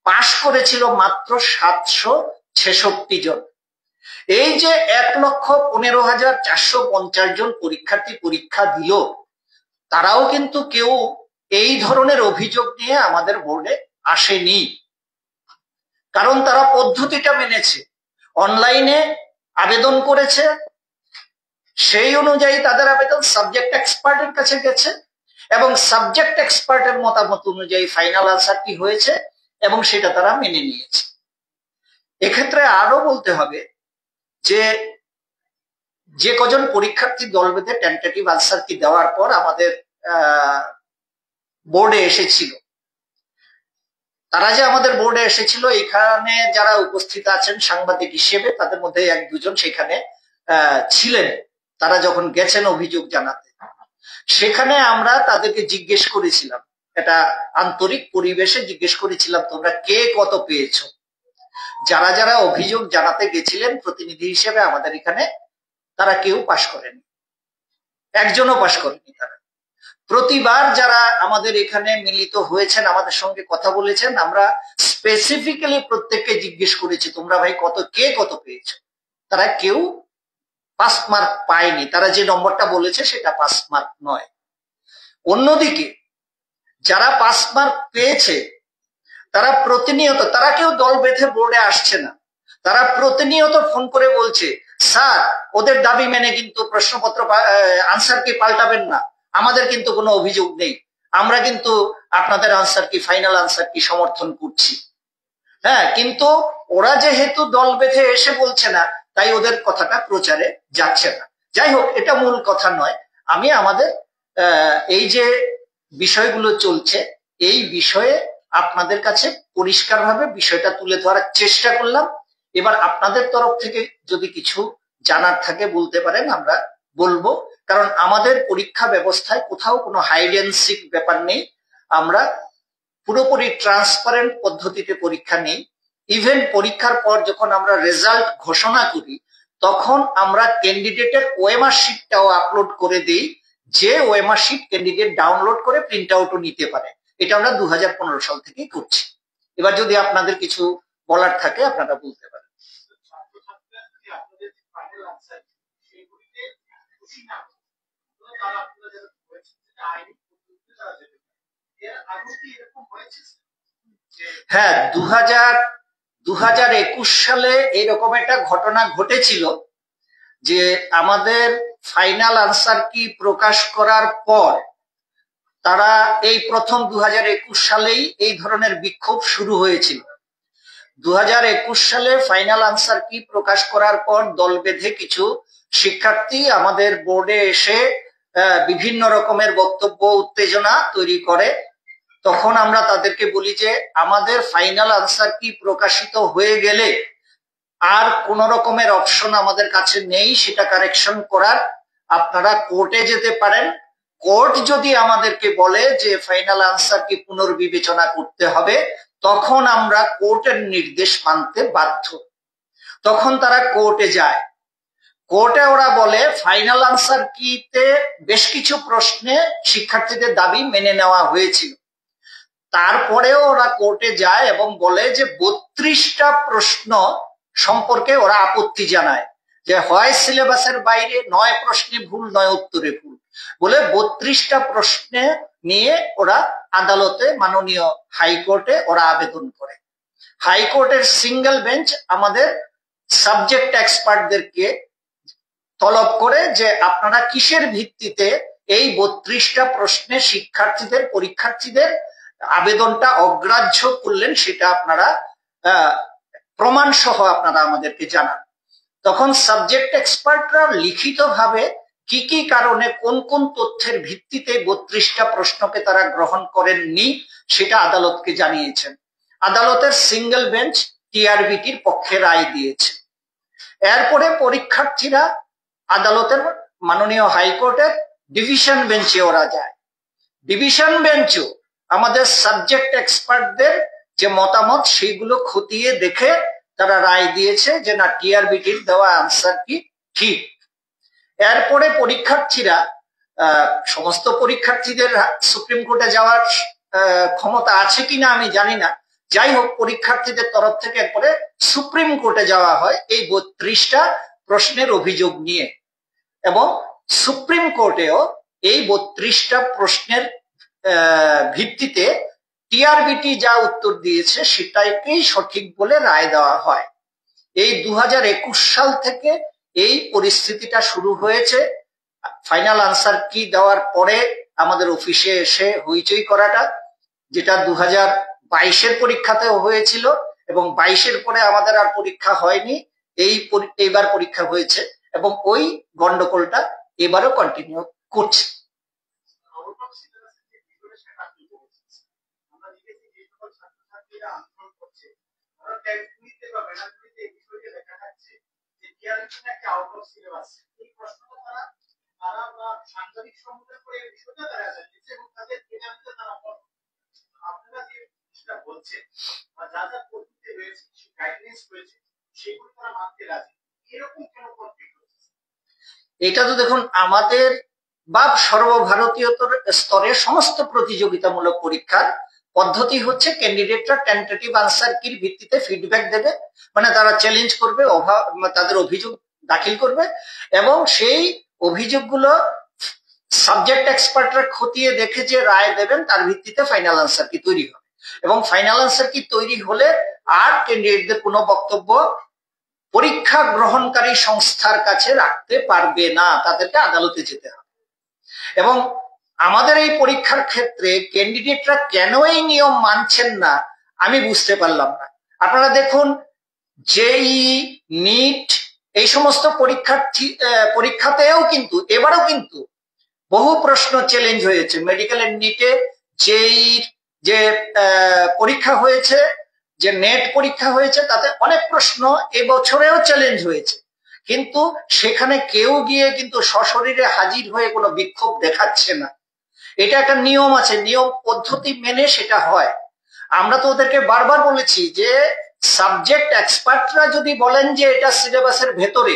পাশ করেছিল মাত্র 766 জন। এই যে 1,15,450 জন পরীক্ষার্থী পরীক্ষা দিল, তারাও কিন্তু কেউ এই ধরনের অভিযোগ নিয়ে আমাদের বোর্ডে আসেনি, কারণ তারা পদ্ধতিটা মেনেছে, অনলাইনে আবেদন করেছে, সেই অনুযায়ী তাদের আবেদন সাবজেক্ট এক্সপার্টের কাছে গেছে এবং সাবজেক্ট এক্সপার্টের মতামত অনুযায়ী ফাইনাল আনসার কি হয়েছে এবং সেটা তারা মেনে নিয়েছে। এক্ষেত্রে আরো বলতে হবে যে কজন পরীক্ষার্থী দল বেঁধে টেন্টেটিভ আনসার কি দেওয়ার পর আমাদের বোর্ডে এসেছিল, তারা যে আমাদের বোর্ডে এসেছিল, এখানে যারা উপস্থিত আছেন সাংবাদিক হিসেবে, তাদের মধ্যে 1-2 জন সেখানে ছিলেন। তারা যখন গেছেন অভিযোগ জানাতে, সেখানে আমরা তাদেরকে জিজ্ঞেস করেছিলাম, এটা আন্তরিক পরিবেশে জিজ্ঞেস করেছিলাম, তোমরা কে কত পেয়েছো। যারা যারা অভিযোগ জানাতে গেছিলেন প্রতিনিধি হিসেবে আমাদের এখানে, তারা কেউ পাশ করেনি, একজনও পাশ করেনি। তারা প্রতিবার যারা আমাদের এখানে মিলিত হয়েছেন, আমাদের সঙ্গে কথা বলেছেন, আমরা স্পেসিফিক্যালি প্রত্যেককে জিজ্ঞেস করেছি, তোমরা ভাই কে কত পেয়েছো। তারা কেউ পাস মার্ক পায়নি, তারা যে নম্বরটা বলেছে সেটা পাস মার্ক নয়। অন্যদিকে যারা পাস মার্ক পেয়েছে, তারা প্রতিনিয়ত, তারা কেউ দল বেঁধে বোর্ডে আসছে না, তারা প্রতিনিয়ত ফোন করে বলছে, স্যার ওদের দাবি মেনে কিন্তু প্রশ্নপত্র আনসার কি পাল্টাবেন না, আমাদের কিন্তু কোনো অভিযোগ নেই, আমরা কিন্তু আপনাদের আনসার কি, ফাইনাল আনসার কি সমর্থন করছি। হ্যাঁ, কিন্তু ওরা যেহেতু দল বেঁধে এসে বলছে না, তাই ওদের কথাটা প্রচারে যাচ্ছে না। যাই হোক, এটা মূল কথা নয়। আমি আমাদের এই যে বিষয়গুলো চলছে, এই বিষয়ে আপনাদের কাছে পরিষ্কারভাবে বিষয়টা তুলে ধরার চেষ্টা করলাম। এবার আপনাদের তরফ থেকে যদি কিছু জানার থাকে বলতে পারেন, আমরা বলবো। কারণ আমাদের পরীক্ষা ব্যবস্থায় কোথাও কোনো হাইড এন্ড সিক ব্যাপার নেই, আমরা পুরোপুরি ট্রান্সপারেন্ট পদ্ধতিতে পরীক্ষা নেই। ইভেন পরীক্ষার পর যখন আমরা রেজাল্ট ঘোষণা করি, তখন আমরা ক্যান্ডিডেটের ওএমআর শিটটাও আপলোড করে দিই, যে ওএমআর শিট ক্যান্ডিডেট ডাউনলোড করে প্রিন্ট আউটও নিতে পারে। এটা আমরা 2015 সাল থেকেই করছি। এবার যদি আপনাদের কিছু বলার থাকে আপনারা বলতে পারেন। হ্যাঁ, 2021 সালে এরকম একটা ঘটনা ঘটেছিল যে আমাদের ফাইনাল আনসার কি প্রকাশ করার পর তারা এই প্রথম 2021 সালেই এই ধরনের বিক্ষোভ শুরু হয়েছিল। 2021 সালে ফাইনাল আনসার কি প্রকাশ করার পর দল বেঁধে কিছু শিক্ষার্থী আমাদের বোর্ডে এসে বিভিন্ন রকমের বক্তব্য, উত্তেজনা তৈরি করে। তখন আমরা তাদেরকে বলি যে আমাদের ফাইনাল আনসার কি প্রকাশিত হয়ে গেলে আর কোন রকমের অপশন আমাদের কাছে নেই সেটা কারেকশন করার। আপনারা কোর্টে যেতে পারেন, কোর্ট যদি আমাদেরকে বলে যে ফাইনাল আনসার কি পুনর্বিবেচনা করতে হবে, তখন আমরা কোর্টের নির্দেশ মানতে বাধ্য। তখন তারা কোর্টে যায়, কোর্টে ওরা বলে ফাইনাল আনসার কিতে বেশ কিছু প্রশ্নে শিক্ষার্থীদের দাবি মেনে নেওয়া হয়েছিল। তারপরেও ওরা কোর্টে যায় এবং বলে যে 32টা প্রশ্ন সম্পর্কে ওরা আপত্তি জানায়, যে হয় সিলেবাসের বাইরে, 9 প্রশ্নে ভুল, 9 উত্তরে ভুল, বলে 32টা প্রশ্নে নিয়ে ওরা আদালতে, মাননীয় হাইকোর্টে ওরা আবেদন করে। হাইকোর্টের সিঙ্গেল বেঞ্চ আমাদের সাবজেক্ট এক্সপার্টদেরকে তলব করে যে আপনারা কিসের ভিত্তিতে এই 32টা প্রশ্নে শিক্ষার্থীদের পরীক্ষার্থীদের আবেদনটা অগ্রাহ্য করলেন সেটা আপনারা প্রমাণ সহ আপনারা আমাদেরকে জানান। তখন সাবজেক্ট এক্সপার্টরা লিখিতভাবে কি কি কারণে কোন কোন তথ্যের ভিত্তিতে 32টা প্রশ্নকে তারা গ্রহণ করেননি সেটা আদালতকে জানিয়েছেন। আদালতের সিঙ্গেল বেঞ্চ টিআরবিটির পক্ষে রায় দিয়েছে। এরপরে পরীক্ষার্থীরা আদালতের মাননীয় হাইকোর্টের ডিভিশন বেঞ্চে ওরা যায়। ডিভিশন বেঞ্চও আমাদের সাবজেক্ট এক্সপার্টদের যে মতামত সেগুলো খতিয়ে দেখে তারা রায় দিয়েছে যে না, টিআরবিটির দেওয়া আনসার কি ঠিক। এরপরে পরীক্ষার্থীরা সমস্ত পরীক্ষার্থীদের সুপ্রিম কোর্টে যাওয়ার ক্ষমতা আছে কিনা আমি জানি না, যাই হোক পরীক্ষার্থীদের তরফ থেকে এরপরে সুপ্রিম কোর্টে যাওয়া হয় এই 32টা প্রশ্নের অভিযোগ নিয়ে, এবং সুপ্রিম কোর্টেও এই 32টা প্রশ্নের ভিত্তিতে টিআরবিটি যা উত্তর দিয়েছে সেটাকেই সঠিক বলে রায় দেওয়া হয়। এই 2021 সাল থেকে এই পরিস্থিতিটা শুরু হয়েছে। ফাইনাল আনসার কি দেওয়ার পরে আমাদের অফিসে এসে হইচই করাটা, যেটা 2022-এর পরীক্ষাতেও হয়েছিল, এবং 22-এর পরে আমাদের আর পরীক্ষা হয়নি, এইবার পরীক্ষা হয়েছে, এবং ওই গন্ডগোলটা এবারও কন্টিনিউ করছে। এটা তো দেখুন, আমাদের বা সর্বভারতীয় স্তরে সমস্ত প্রতিযোগিতামূলক পরীক্ষার পদ্ধতি হচ্ছে ক্যান্ডিডেটরা টেন্টেটিভ আনসার কির ভিত্তিতে ফিডব্যাক দেবে, মানে তারা চ্যালেঞ্জ করবে, তাদের অভিযোগ দাখিল করবে, এবং সেই অভিযোগগুলো সাবজেক্ট এক্সপার্টরা খতিয়ে দেখে যে রায় দেবেন তার ভিত্তিতে ফাইনাল আনসার কি তৈরি হবে, এবং ফাইনাল আনসার কি তৈরি হলে আর ক্যান্ডিডেটদের কোনো বক্তব্য পরীক্ষা গ্রহণকারী সংস্থার কাছে রাখতে পারবে না, তাদেরকে আদালতে যেতে হবে। এবং আমাদের এই পরীক্ষার ক্ষেত্রে ক্যান্ডিডেটরা কেন এই নিয়ম মানছেন না আমি বুঝতে পারলাম না। আপনারা দেখুন, জেই, নিট, এই সমস্ত পরীক্ষাতেও কিন্তু এবারও কিন্তু বহু প্রশ্ন চ্যালেঞ্জ হয়েছে। মেডিকেলের নিটে জেই যে পরীক্ষা হয়েছে, যে নেট পরীক্ষা হয়েছে, তাতে অনেক প্রশ্ন এবছরেও চ্যালেঞ্জ হয়েছে, কিন্তু সেখানে কেউ গিয়ে কিন্তু সশরীরে হাজির হয়ে কোনো বিক্ষোভ দেখাচ্ছে না। এটা একটা নিয়ম আছে, নিয়ম পদ্ধতি মেনে সেটা হয়। আমরা তো ওদেরকে বারবার বলেছি যে সাবজেক্ট এক্সপার্টরা যদি বলেন যে এটা সিলেবাসের ভেতরে,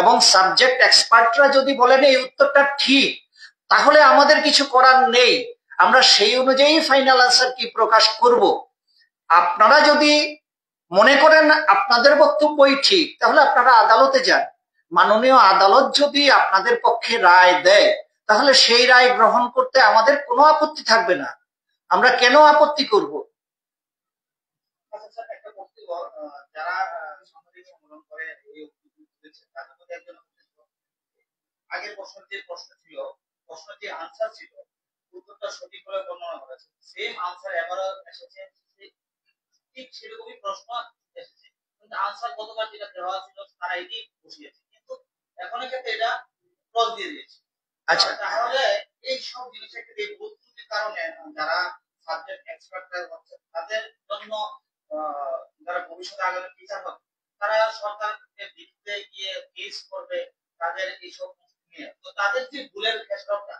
এবং সাবজেক্ট এক্সপার্টরা যদি বলেন এই উত্তরটা ঠিক, তাহলে আমাদের কিছু করার নেই, আমরা সেই অনুযায়ী ফাইনাল আনসার কি প্রকাশ করব। আপনারা যদি মনে করেন আপনাদের বক্তব্যই ঠিক, তাহলে আপনারা আদালতে যান। মাননীয় আদালত যদি আপনাদের পক্ষে রায় দেয়, তাহলে সেই রায় গ্রহণ করতে আমাদের কোনো আপত্তি থাকবে না। আমরা কেন আপত্তি করব? যারা আগের বছর যে প্রশ্ন ছিল, প্রশ্নের যে আনসার ছিল, উত্তরটা সঠিক করে বর্ণনা করেছে, সেম আনসার এবারও এসেছে, ঠিক সেরকমই প্রশ্ন এসেছে, কিন্তু আনসার গতবার যেটা দেওয়া ছিল তারা এটি বসিয়েছে, কিন্তু এখন ক্ষেত্রে এটা ক্রস দিয়ে দিয়েছে। আচ্ছা, তাহলে এই সব জিনিসের ক্ষেত্রে এই বস্তুটির কারণে যারা সাবজেক্ট এক্সপার্টরা হচ্ছে তাদের জন্য যারা ভবিষ্যতে আগামী টিচার হবে, তারা সরকারের দিকে গিয়ে কেস করবে তাদের এইসব নিয়ে, তো তাদের যে ভুলের খেসারতটা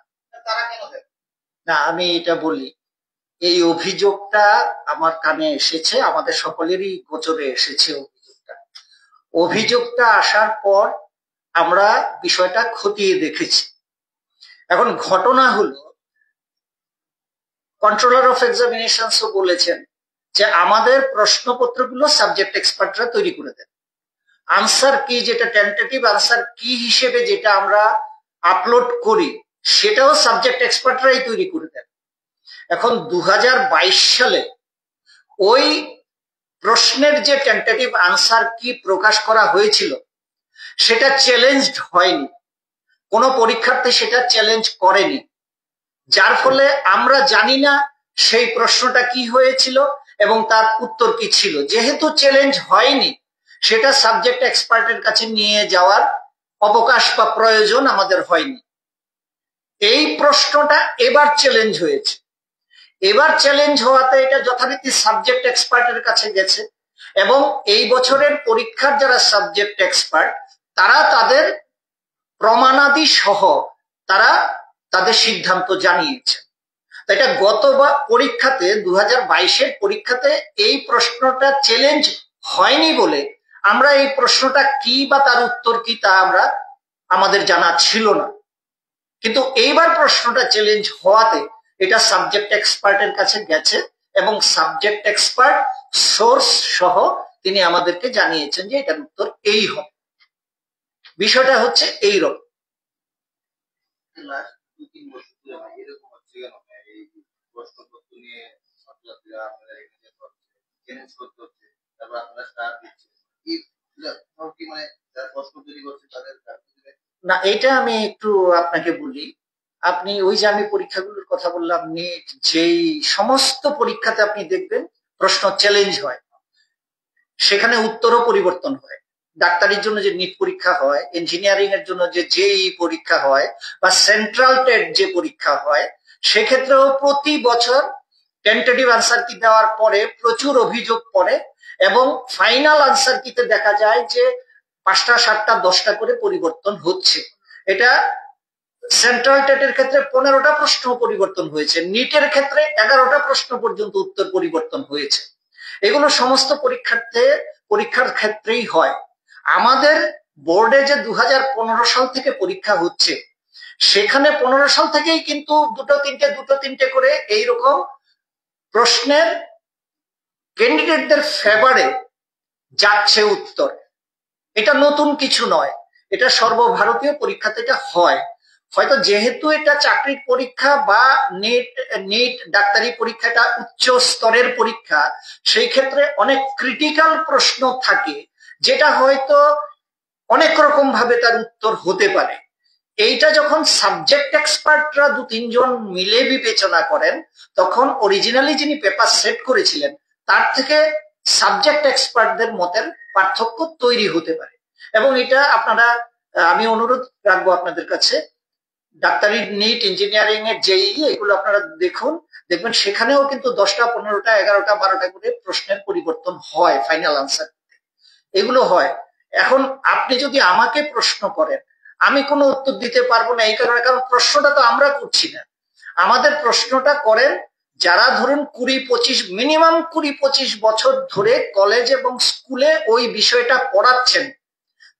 তারা কেন দেবে না? আমি এটা বলি, এই অভিযোগটা আমার কানে এসেছে, আমাদের সকলেরই গোচরে এসেছে অভিযোগটা আসার পর আমরা বিষয়টা খতিয়ে দেখেছি। এখন ঘটনা হলো, কন্ট্রোলার অফ এক্সামিনেশনসও বলেছেন যে আমাদের প্রশ্নপত্রগুলো সাবজেক্ট এক্সপার্টরা তৈরি করে দেন। আনসার কি, যেটা টেন্টেটিভ আনসার কি হিসেবে যেটা আমরা আপলোড করি, সেটাও সাবজেক্ট এক্সপার্টরাই তৈরি করে দেন। এখন 2022 সালে ওই প্রশ্নের যে টেন্টেটিভ আনসার কি প্রকাশ করা হয়েছিল সেটা চ্যালেঞ্জড হয়নি, কোনো পরীক্ষার্থী সেটা চ্যালেঞ্জ করেনি, যার ফলে আমরা জানি না সেই প্রশ্নটা কি হয়েছিল এবং তার উত্তর কি ছিল। যেহেতু চ্যালেঞ্জ হয়নি, সেটা সাবজেক্ট এক্সপার্টের কাছে নিয়ে যাওয়ার অবকাশ বা প্রয়োজন আমাদের হয়নি। এই প্রশ্নটা এবার চ্যালেঞ্জ হয়েছে। এবার চ্যালেঞ্জ হওয়াতে এটা যথারীতি সাবজেক্ট এক্সপার্টের কাছে গেছে এবং এই বছরের পরীক্ষার যারা সাবজেক্ট এক্সপার্ট তারা তাদের প্রমাণাদি সহ তারা তাদের সিদ্ধান্ত জানিয়েছে। এটা গতবার পরীক্ষাতে 2022-এর পরীক্ষাতে এই প্রশ্নটা চ্যালেঞ্জ হয়নি বলে আমরা এই প্রশ্নটা কি বা তার উত্তর কি তা আমাদের জানা ছিল না। কিন্তু এইবার প্রশ্নটা চ্যালেঞ্জ হওয়াতে এটা সাবজেক্ট এক্সপার্টের কাছে গেছে এবং সাবজেক্ট এক্সপার্ট সোর্স সহ তিনি আমাদেরকে জানিয়েছেন যে এটার উত্তর এই হবে। বিষয়টা হচ্ছে এইরকম। না, এটা আমি একটু আপনাকে বলি। আপনি ওই যে আমি পরীক্ষাগুলোর কথা বললাম, নেট, যেই সমস্ত পরীক্ষাতে আপনি দেখবেন প্রশ্ন চ্যালেঞ্জ হয়, সেখানে উত্তরও পরিবর্তন হয়। ডাক্তারির জন্য যে নিট পরীক্ষা হয়, ইঞ্জিনিয়ারিং এর জন্য যে জেই পরীক্ষা হয়, বা সেন্ট্রাল টেট যে পরীক্ষা হয়, সেক্ষেত্রেও প্রতি বছর টেন্টেটিভ আনসার কি দেওয়ার পরে প্রচুর অভিযোগ পড়ে এবং ফাইনাল আনসার কিতে দেখা যায় যে 5টা 7টা 10টা করে পরিবর্তন হচ্ছে। এটা সেন্ট্রাল টেটের ক্ষেত্রে 15টা প্রশ্ন পরিবর্তন হয়েছে, নিটের ক্ষেত্রে 11টা প্রশ্ন পর্যন্ত উত্তর পরিবর্তন হয়েছে। এগুলো সমস্ত পরীক্ষার ক্ষেত্রেই হয়। আমাদের বোর্ডে যে 2015 সাল থেকে পরীক্ষা হচ্ছে, সেখানে 15 সাল থেকেই কিন্তু দুটো তিনটে করে এইরকম প্রশ্নের ক্যান্ডিডেটদের ফেভারে যাচ্ছে উত্তর। এটা নতুন কিছু নয়, এটা সর্বভারতীয় পরীক্ষাতে এটা হয়। হয়তো যেহেতু এটা চাকরির পরীক্ষা বা নেট ডাক্তারি পরীক্ষাটা উচ্চ স্তরের পরীক্ষা, সেই ক্ষেত্রে অনেক ক্রিটিক্যাল প্রশ্ন থাকে যেটা হয়তো অনেক রকম ভাবে তার উত্তর হতে পারে। এইটা যখন সাবজেক্ট এক্সপার্টরা 2-3 জন মিলে বিবেচনা করেন, তখন অরিজিনালি যিনি পেপার সেট করেছিলেন তার থেকে সাবজেক্ট এক্সপার্টদের মতের পার্থক্য তৈরি হতে পারে। এবং এটা আমি অনুরোধ রাখবো আপনাদের কাছে, ডাক্তারি, নিট, ইঞ্জিনিয়ারিং এর জেই, এগুলো আপনারা দেখবেন সেখানেও কিন্তু 10টা 15টা 11টা 12টা করে প্রশ্নের পরিবর্তন হয় ফাইনাল আনসার, এগুলো হয়। এখন আপনি যদি আমাকে প্রশ্ন করেন, আমি কোনো উত্তর দিতে পারবো না, এই কারণে কারণ প্রশ্নটা তো আমরা করছি না। আমাদের প্রশ্নটা করেন যারা ধরুন 20-25 মিনিমাম 20-25 বছর ধরে কলেজ এবং স্কুলে ওই বিষয়টা পড়াচ্ছেন,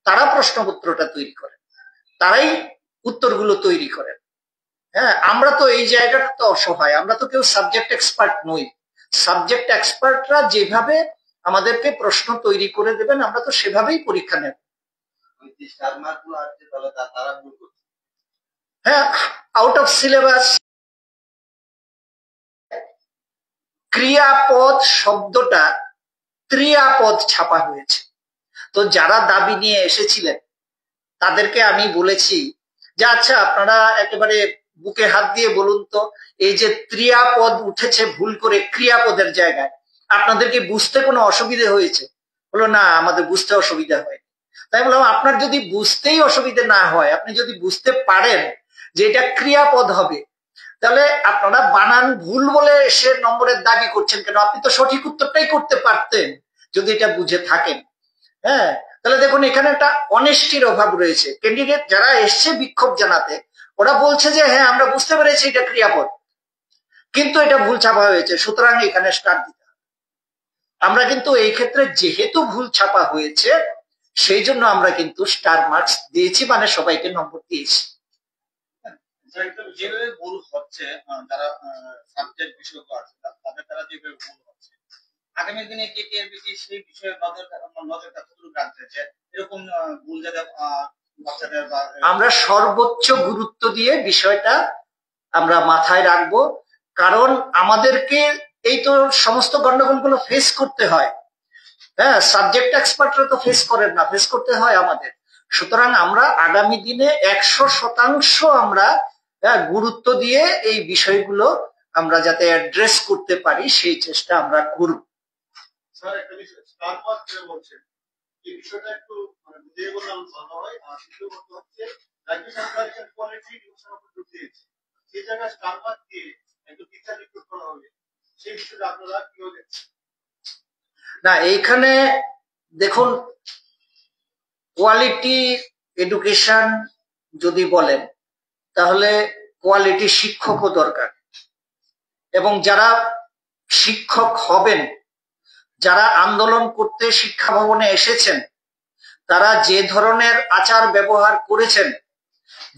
তারা প্রশ্নপত্রটা তৈরি করেন, তারাই উত্তরগুলো তৈরি করেন। হ্যাঁ, আমরা তো এই জায়গাটা তো অসহায়, আমরা তো কেউ সাবজেক্ট এক্সপার্ট নই। সাবজেক্ট এক্সপার্টরা যেভাবে আমাদেরকে প্রশ্ন তৈরি করে দেবেন, আমরা তো সেভাবেই পরীক্ষা নেব। হ্যাঁ, আউট অফ সিলেবাস ক্রিয়াপদ শব্দটা ত্রিয়াপদ ছাপা হয়েছে। তো যারা দাবি নিয়ে এসেছিলেন তাদেরকে আমি বলেছি যে আচ্ছা, আপনারা একেবারে বুকে হাত দিয়ে বলুন তো, এই যে ত্রিয়াপদ উঠেছে ভুল করে ক্রিয়াপদের জায়গায়, আপনাদেরকে বুঝতে কোনো অসুবিধা হয়েছে? বললো না, আমাদের বুঝতে অসুবিধা হয়। তাই বললাম, আপনার যদি বুঝতেই অসুবিধা না হয়, আপনি যদি বুঝতে পারেন যে এটা ক্রিয়াপদ হবে, তাহলে আপনারা বানান ভুল বলে সে নম্বরের দাবি করছেন কেন? আপনি তো সঠিক উত্তরটাই করতে পারতেন যদি এটা বুঝে থাকেন। হ্যাঁ, তাহলে দেখুন এখানে একটা অনেস্টির অভাব রয়েছে। ক্যান্ডিডেট যারা এসছে বিক্ষোভ জানাতে, ওরা বলছে যে হ্যাঁ, আমরা বুঝতে পেরেছি এটা ক্রিয়াপদ, কিন্তু এটা ভুল ছাপা হয়েছে, সুতরাং এখানে স্টার দিতে হবে। আমরা কিন্তু এই ক্ষেত্রে যেহেতু ভুল ছাপা হয়েছে, সেই জন্য আমরা কিন্তু স্টার মার্কস দিয়েছি, মানে সবাইকে নম্বর দিয়েছি। যেভাবে ভুল হচ্ছে, যারা সাবজেক্ট বিষয়ক আছে তাদের দ্বারা যেভাবে ভুল হচ্ছে, আগামী দিনে কেটিআরবিটি সেই বিষয়ে নজরটা কতটুকু রাখছে যে এরকম ভুল যাতে বাচ্চাদের? আমরা সর্বোচ্চ গুরুত্ব দিয়ে বিষয়টা আমরা মাথায় রাখবো, কারণ আমাদেরকে এই তো সমস্ত গন্ডগোলগুলো ফেস করতে হয়। হ্যাঁ, সাবজেক্ট এক্সপার্টরা তো ফেস করেন না, ফেস করতে হয় আমাদের। সুতরাং আমরা আগামী দিনে 100% আমরা গুরুত্ব দিয়ে এই বিষয়গুলো আমরা যাতে অ্যাড্রেস করতে পারি সেই চেষ্টা আমরা করব। স্যার একটা বিষয় স্টার মার্ক বলছেন, এই বিষয়টা একটু বুঝিয়ে বললাম ভালো হয়। আর দ্বিতীয় কথা হচ্ছে রাজ্য সরকার কোয়ালিটি এডুকেশন উপর জোর দিয়েছে, সেই জায়গায় স্টার মার্ক দিয়ে একটু টিচার রিক্রুট করা হবে, সেই বিষয়টা আপনারা কিভাবে দেখছেন? না, এইখানে দেখুন, কোয়ালিটি এডুকেশন যদি বলেন তাহলে কোয়ালিটি শিক্ষকও দরকার, এবং যারা শিক্ষক হবেন, যারা আন্দোলন করতে শিক্ষা ভবনে এসেছেন, তারা যে ধরনের আচার ব্যবহার করেছেন,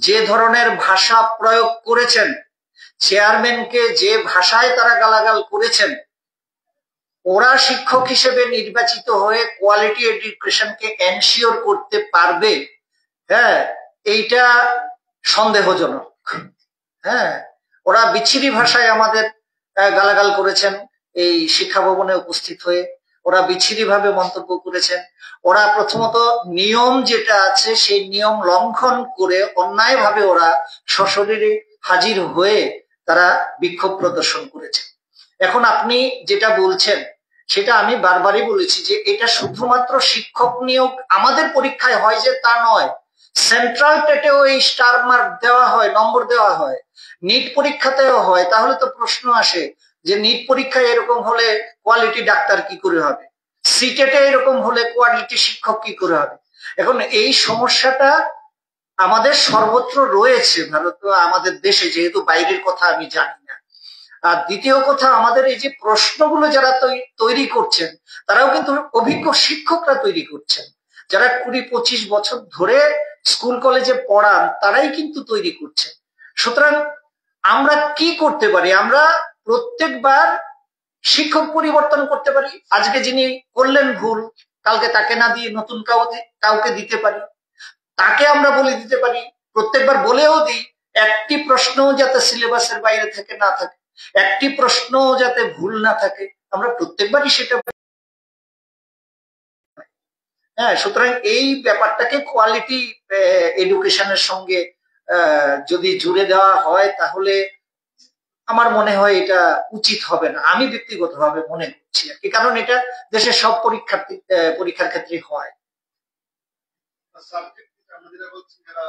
যে ধরনের ভাষা প্রয়োগ করেছেন, চেয়ারম্যানকে যে ভাষায় তারা গালাগাল করেছেন, ওরা শিক্ষক হিসেবে নির্বাচিত হয়ে কোয়ালিটি এডুকেশনকে এনশিওর করতে পারবে, হ্যাঁ, এইটা সন্দেহজনক। হ্যাঁ, ওরা বিচ্ছিরি ভাষায় আমাদের গালাগাল করেছেন এই শিক্ষা ভবনে উপস্থিত হয়ে, ওরা বিচ্ছিরি ভাবে মন্তব্য করেছেন, ওরা প্রথমত নিয়ম যেটা আছে সেই নিয়ম লঙ্ঘন করে অন্যায়ভাবে ওরা সশরীরে হাজির হয়ে তারা বিক্ষোভ প্রদর্শন করেছে। এখন আপনি যেটা বলছেন সেটা আমি বারবারই বলেছি যে এটা শুধুমাত্র শিক্ষক নিয়োগ আমাদের পরীক্ষায় হয় যে তা নয়, সেন্ট্রাল টেটেও এই স্টার মার্ক দেওয়া হয়, নম্বর দেওয়া হয়, নিট পরীক্ষাতেও হয়। তাহলে তো প্রশ্ন আসে যে নিট পরীক্ষায় এরকম হলে কোয়ালিটি ডাক্তার কি করে হবে, সিটেটে এরকম হলে কোয়ালিটি শিক্ষক কি করে হবে? এখন এই সমস্যাটা আমাদের সর্বত্র রয়েছে ভারত, আমাদের দেশে, যেহেতু বাইরের কথা আমি জানি না। আর দ্বিতীয় কথা, আমাদের এই যে প্রশ্নগুলো যারা তৈরি করছেন তারাও কিন্তু অভিজ্ঞ শিক্ষকরা তৈরি করছেন, যারা 20-25 বছর ধরে স্কুল কলেজে পড়ান তারাই কিন্তু তৈরি করছেন। সুতরাং আমরা কি করতে পারি? আমরা প্রত্যেকবার শিক্ষক পরিবর্তন করতে পারি। আজকে যিনি করলেন ভুল, কালকে তাকে না দিয়ে নতুন কাউকে দিতে পারি। তাকে আমরা বলে দিতে পারি, প্রত্যেকবার বলেও দিই, একটি প্রশ্নও যাতে সিলেবাসের বাইরে থেকে না থাকে, একটি প্রশ্নও যাতে ভুল না থাকে, আমরা প্রত্যেকবারই সেটা। হ্যাঁ, সুতরাং এই ব্যাপারটাকে কোয়ালিটি এডুকেশনের সঙ্গে যদি জুড়ে দেওয়া হয় তাহলে আমার মনে হয় এটা উচিত হবে না, আমি ব্যক্তিগতভাবে মনে করছি আর কি, কারণ এটা দেশের সব পরীক্ষার ক্ষেত্রে হয়। সাবজেক্ট আমরা যেটা বলছি, যারা